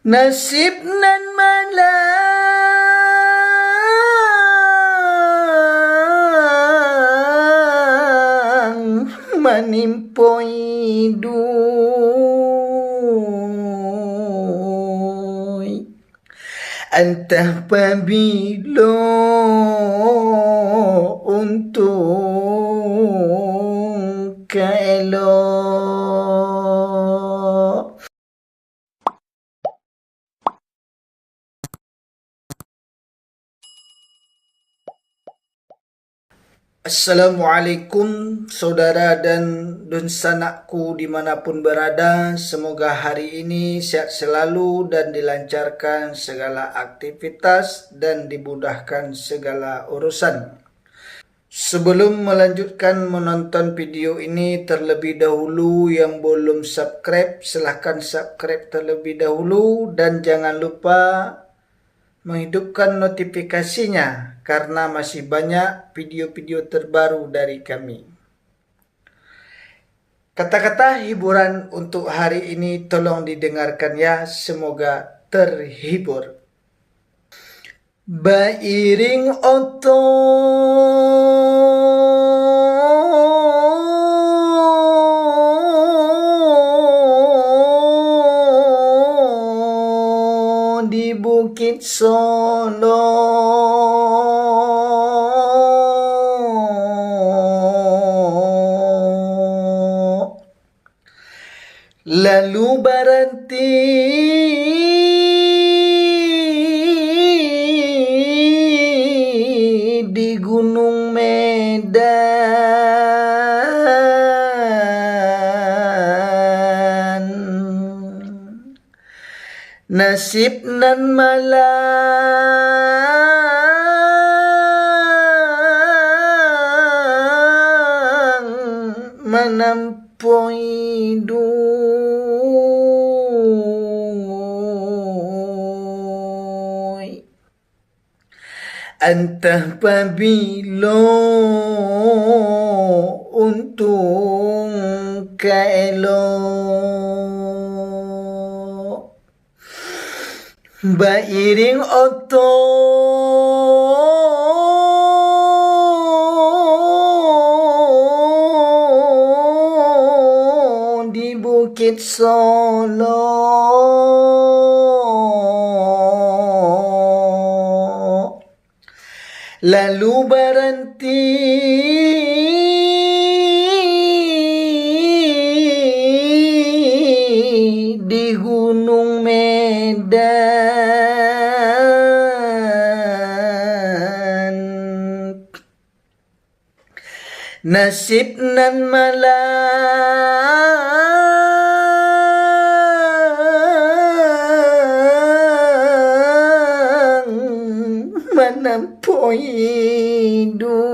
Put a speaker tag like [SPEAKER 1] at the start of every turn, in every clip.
[SPEAKER 1] Nasib nan malang manimpoi dui entah pabilo untung kaelok. Assalamualaikum saudara dan dunsanakku dimanapun berada. Semoga hari ini sehat selalu dan dilancarkan segala aktivitas dan dimudahkan segala urusan. Sebelum melanjutkan menonton video ini, terlebih dahulu yang belum subscribe, silahkan subscribe terlebih dahulu dan jangan lupa menghidupkan notifikasinya karena masih banyak video-video terbaru dari kami. Kata-kata hiburan untuk hari ini tolong didengarkan ya, semoga terhibur. Bairing oto di Bukit Solo, lalu berhenti di Gunung Medan. Nasib nan malang menampoi dui entah pabilo untung kaelok. Bairing oto di Bukit Solo, lalu berhenti di Gunung Medan. Nasib nan malang menampoi dui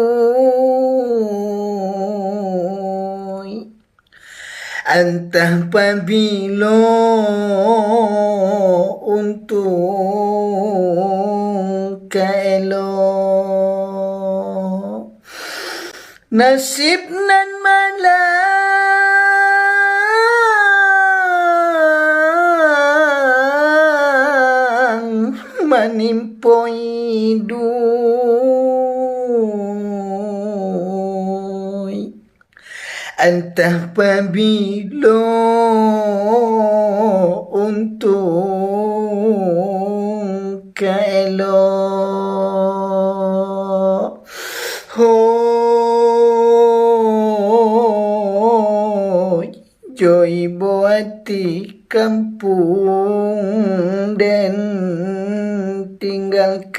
[SPEAKER 1] entah pabilo untung kaelok. Nasib nan malang manimpoi dui entah pabilo untung kaelok. Joy buati kampung dan tinggalkan